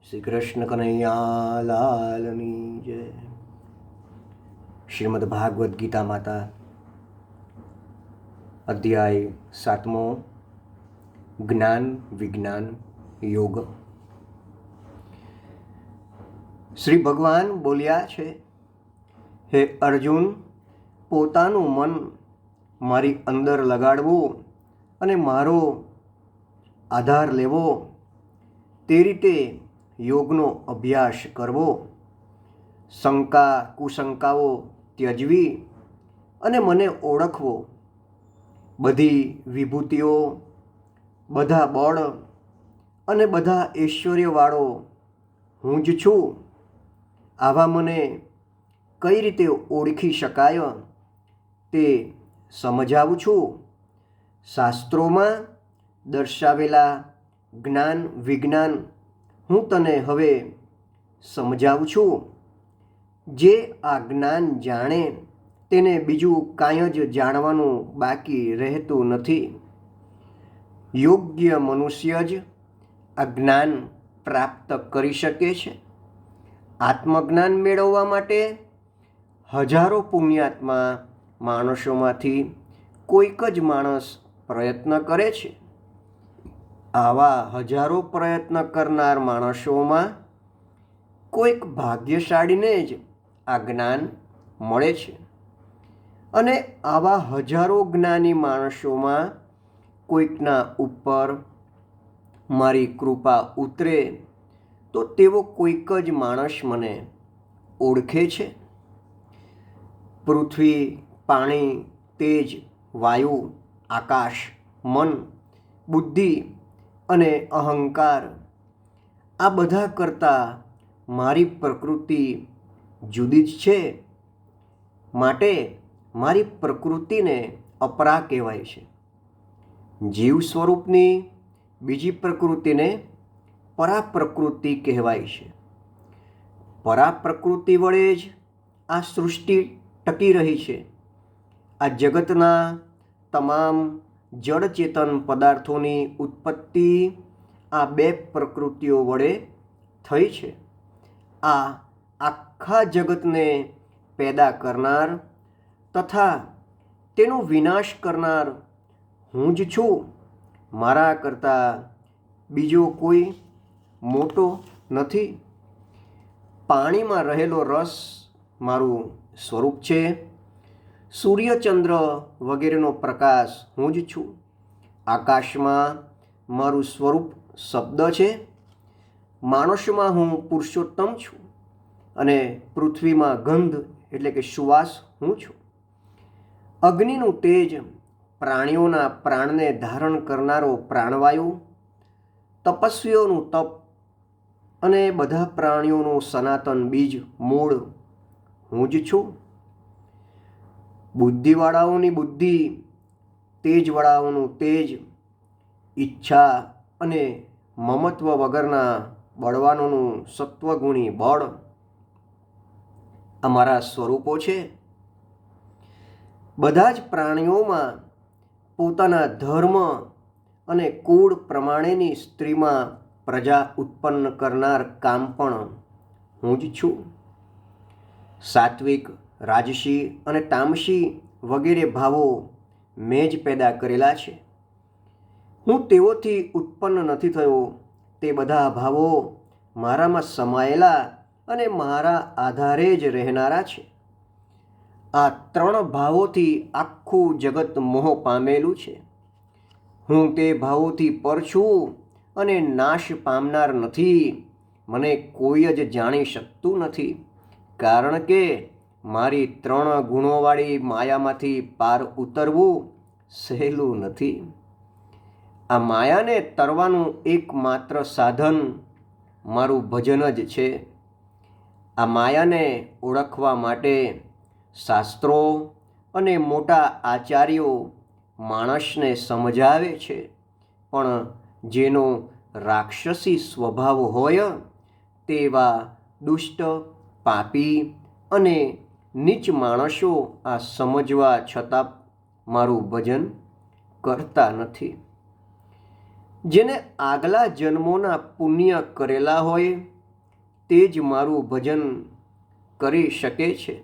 શ્રી કૃષ્ણ કનૈયા લાલની જય. શ્રીમદ ભાગવદ્ ગીતા માતા અધ્યાય 7મો, જ્ઞાન વિજ્ઞાન યોગ. શ્રી ભગવાન બોલ્યા છે, હે અર્જુન, પોતાનું મન મારી અંદર લગાડવું અને મારો આધાર લેવો, તે રીતે યોગનો અભ્યાસ કરવો. શંકા કુશંકાઓ ત્યજવી અને મને ઓળખવો. બધી વિભૂતિઓ, બધા બળ અને બધા ઐશ્વર્યવાળો હું જ છું. આવા મને કઈ રીતે ઓળખી શકાય તે સમજાવું છું. શાસ્ત્રોમાં દર્શાવેલા જ્ઞાન વિજ્ઞાન હું તને હવે સમજાવું છું. જે આ જ્ઞાન જાણે તેને બીજું કાંઈ જ જાણવાનું બાકી રહેતું નથી. યોગ્ય મનુષ્ય જ આ જ્ઞાન પ્રાપ્ત કરી શકે છે. આત્મજ્ઞાન મેળવવા માટે હજારો પુણ્યાત્મા માણસોમાંથી કોઈક જ માણસ પ્રયત્ન કરે છે. આવા હજારો પ્રયત્ન કરનાર માણસોમાં કોઈક ભાગ્યશાળીને જ આ જ્ઞાન મળે છે. અને આવા હજારો જ્ઞાની માણસોમાં કોઈકના ઉપર મારી કૃપા ઉતરે તો તેવો કોઈક જ માણસ મને ઓળખે છે. પૃથ્વી, પાણી, તેજ, વાયુ, આકાશ, મન, બુદ્ધિ અને અહંકાર, આ બધા કરતાં મારી પ્રકૃતિ જુદી જ છે. માટે મારી પ્રકૃતિને અપરા કહેવાય છે. જીવ સ્વરૂપની બીજી પ્રકૃતિને પરા પ્રકૃતિ કહેવાય છે. પરા પ્રકૃતિ વડે જ આ સૃષ્ટિ ટકી રહી છે. આ જગતના તમામ જડચેતન પદાર્થોની ઉત્પત્તિ આ બે પ્રકૃતિઓ વડે થઈ છે. આ આખા જગતને પેદા કરનાર તથા તેનો વિનાશ કરનાર હું જ છું. મારા કરતાં બીજો કોઈ મોટો નથી. પાણીમાં રહેલો રસ મારું સ્વરૂપ છે. સૂર્યચંદ્ર વગેરેનો પ્રકાશ હું જ છું. આકાશમાં મારું સ્વરૂપ શબ્દ છે. માણસમાં હું પુરુષોત્તમ છું અને પૃથ્વીમાં ગંધ એટલે કે સુવાસ હું છું. અગ્નિનું તેજ પ્રાણીઓના પ્રાણને ધારણ કરનારો પ્રાણવાયુ, તપસ્વીઓનું તપ અને બધા પ્રાણીઓનું સનાતન બીજ મૂળ હું જ છું. બુદ્ધિવાળાઓની બુદ્ધિ, તેજવાળાઓનું તેજ, ઈચ્છા અને મમત્વ વગરના બળવાનોનું સત્વગુણી બળ, અમારા સ્વરૂપો છે. બધા જ પ્રાણીઓમાં પોતાના ધર્મ અને કુળ પ્રમાણેની સ્ત્રીમાં પ્રજા ઉત્પન્ન કરનાર કામ પણ હું જ છું. સાત્વિક, રાજસી અને તામસી વગેરે ભાવો મેં જ પેદા કરેલા છે. હું તેઓથી ઉત્પન્ન નથી થયો. તે બધા ભાવો મારામાં સમાયેલા અને મારા આધારે જ રહેનારા છે. આ ત્રણ ભાવોથી આખું જગત મોહ પામેલું છે. હું તે ભાવોથી પર છું અને નાશ પામનાર નથી. મને કોઈ જ જાણી શકતું નથી, કારણ કે મારી ત્રણ ગુણોવાળી માયામાંથી પાર ઉતરવું સહેલું નથી. આ માયાને તરવાનું એકમાત્ર સાધન મારું ભજન જ છે. આ માયાને ઓળખવા માટે શાસ્ત્રો અને મોટા આચાર્યો માણસને સમજાવે છે, પણ જેનો રાક્ષસી સ્વભાવ હોય તેવા દુષ્ટ, પાપી અને નીચ માણસો આ સમજવા છતાં મારું ભજન કરતા નથી. જેને આગલા જન્મોના પુણ્ય કરેલા હોય તે જ મારું ભજન કરી શકે છે.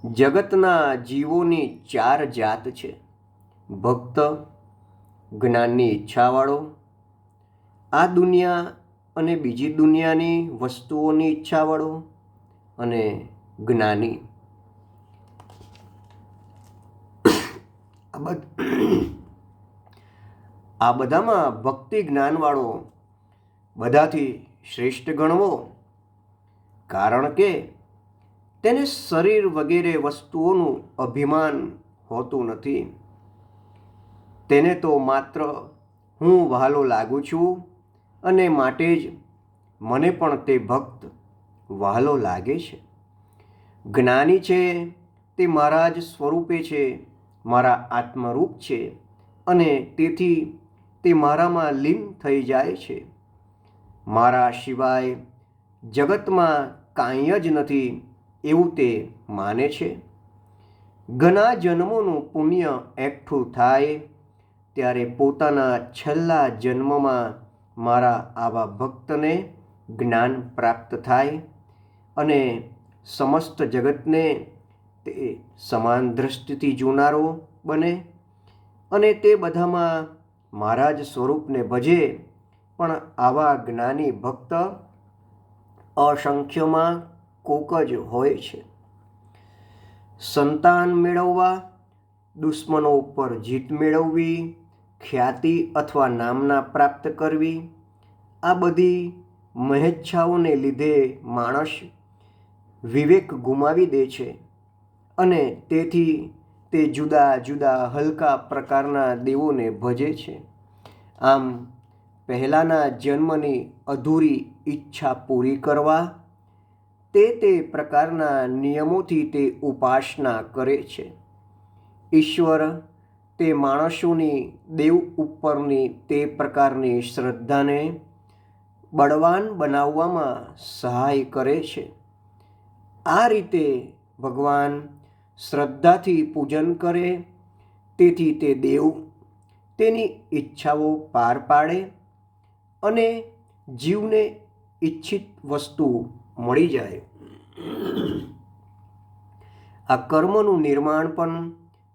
જગતના જીવોની 4 જાત છે: ભક્ત, જ્ઞાનની ઈચ્છાવાળો, આ દુનિયા અને બીજી દુનિયાની વસ્તુઓની ઈચ્છાવાળો, અને જ્ઞાની. આ બધામાં ભક્તિ જ્ઞાનવાળો બધાથી શ્રેષ્ઠ ગણવો, કારણ કે તેને શરીર વગેરે વસ્તુઓનું અભિમાન હોતું નથી. તેને તો માત્ર હું વહાલો લાગુ છું અને માટે જ મને પણ તે ભક્ત વહાલો લાગે છે. જ્ઞાની છે તે મારા જ સ્વરૂપે છે, મારા આત્મરૂપ છે, અને તેથી તે મારામાં લીન થઈ જાય છે. મારા સિવાય જગતમાં કાંઈ જ નથી એવું તે માને છે. ઘણા જન્મોનું પુણ્ય એકઠું થાય ત્યારે પોતાના છેલ્લા જન્મમાં મારા આવા ભક્તને જ્ઞાન પ્રાપ્ત થાય અને સમસ્ત જગતને તે સમાન દ્રષ્ટિથી જોનારો બને અને તે બધામાં મારા જ સ્વરૂપને ભજે. પણ આવા જ્ઞાની ભક્ત અસંખ્યમાં કોક જ હોય છે. સંતાન મેળવવા, દુશ્મનો ઉપર જીત મેળવવી, ખ્યાતિ અથવા નામના પ્રાપ્ત કરવી, આ બધી મહેચ્છાઓને લીધે માણસ વિવેક ગુમાવી દે છે અને તેથી તે જુદા જુદા હલકા પ્રકારના દેવોને ભજે છે. આમ પહેલાંના જન્મની અધૂરી ઈચ્છા પૂરી કરવા તે પ્રકારના નિયમોથી તે ઉપાસના કરે છે. ઈશ્વર તે માણસોની દેવ ઉપરની તે પ્રકારની શ્રદ્ધાને બળવાન બનાવવામાં સહાય કરે છે. આ રીતે ભગવાન શ્રદ્ધાથી પૂજન કરે તેથી તે દેવ તેની ઈચ્છાઓ પાર પાડે અને જીવને ઈચ્છિત વસ્તુ મળી જાય. આ કર્મનું નિર્માણ પણ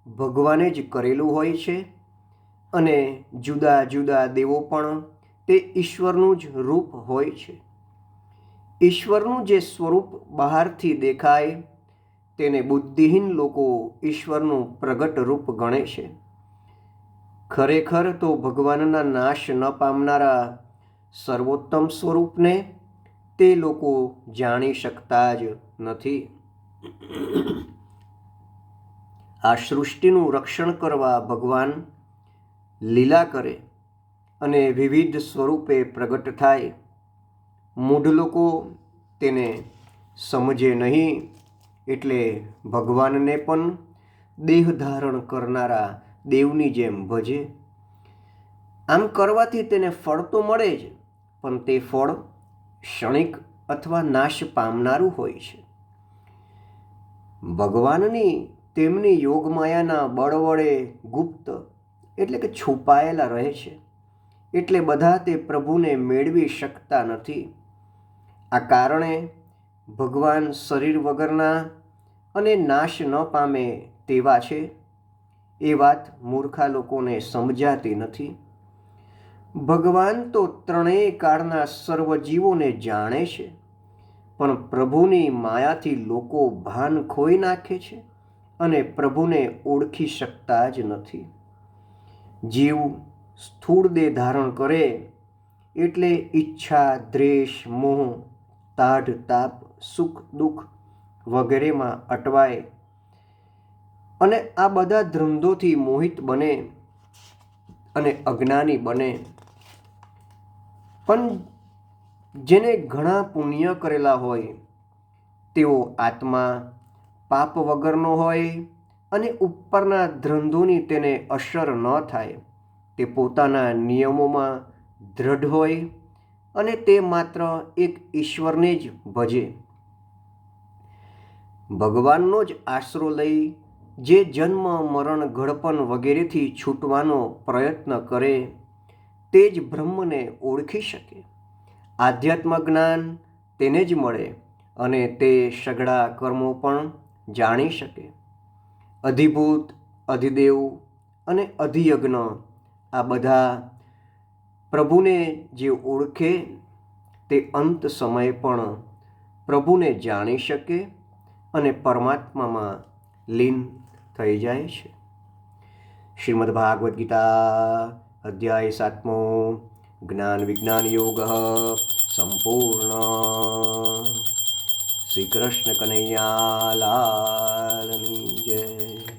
ભગવાને જ કરેલું હોય છે અને જુદા જુદા દેવો પણ તે ઈશ્વરનું જ રૂપ હોય છે. ઈશ્વરનું જે સ્વરૂપ બહારથી દેખાય તેને બુદ્ધિહીન લોકો ઈશ્વરનું પ્રગટ રૂપ ગણે છે. ખરેખર તો ભગવાનના નાશ ન પામનારા સર્વોત્તમ સ્વરૂપને તે લોકો જાણી શકતા જ નથી. આ સૃષ્ટિનું રક્ષણ કરવા ભગવાન લીલા કરે અને વિવિધ સ્વરૂપે પ્રગટ થાય. મૂઢ લોકો તેને સમજે નહીં એટલે ભગવાનને પણ દેહ ધારણ કરનારા દેવની જેમ ભજે. આમ કરવાથી તેને ફળ તો મળે જ, પણ તે ફળ ક્ષણિક અથવા નાશ પામનારું હોય છે. ભગવાનની તેમની યોગમાયાના બળ વડે ગુપ્ત એટલે કે છુપાયેલા રહે છે, એટલે બધા તે પ્રભુને મેળવી શકતા નથી. આ કારણે ભગવાન શરીર વગરના અને નાશ ન પામે તેવા છે. એ વાત મૂર્ખા લોકોને સમજાતી નથી. ભગવાન તો ત્રણેય કાળના સર્વ જીવોને જાણે છે, પણ પ્રભુની માયાથી લોકો ભાન ખોઈ નાખે છે અને પ્રભુને ઓળખી શકતા જ નથી. જીવ સ્થૂળ દેહ ધારણ કરે એટલે ઈચ્છા, દ્વેષ, મોહ, તાઢ, તાપ, સુખ, દુઃખ વગેરેમાં અટવાય અને આ બધા દ્વંદ્વોથી મોહિત બને અને અજ્ઞાની બને. પણ જેને ઘણા પુણ્ય કરેલા હોય તેઓ આત્મા પાપ વગરનો હોય અને ઉપરના દ્વંદ્વોની તેને અસર ન થાય. તે પોતાના નિયમોમાં દ્રઢ હોય અને તે માત્ર એક ઈશ્વરને જ ભજે. ભગવાનનો જ આશરો લઈ જે જન્મ, મરણ, ઘડપણ વગેરેથી છૂટવાનો પ્રયત્ન કરે તે જ બ્રહ્મને ઓળખી શકે. આધ્યાત્મ જ્ઞાન તેને જ મળે અને તે સઘળા કર્મો પણ જાણી શકે. અધિભૂત, અધિદેવ અને અધિયજ્ઞ આ બધા પ્રભુને જે ઓળખે તે અંત સમયે પણ પ્રભુને જાણી શકે અને પરમાત્મામાં લીન થઈ જાય છે. શ્રીમદ્ ભાગવદ્ ગીતા અધ્યાય 7મો જ્ઞાન વિજ્ઞાન યોગ સંપૂર્ણ. શ્રી કૃષ્ણ કનૈયા લાલની જય.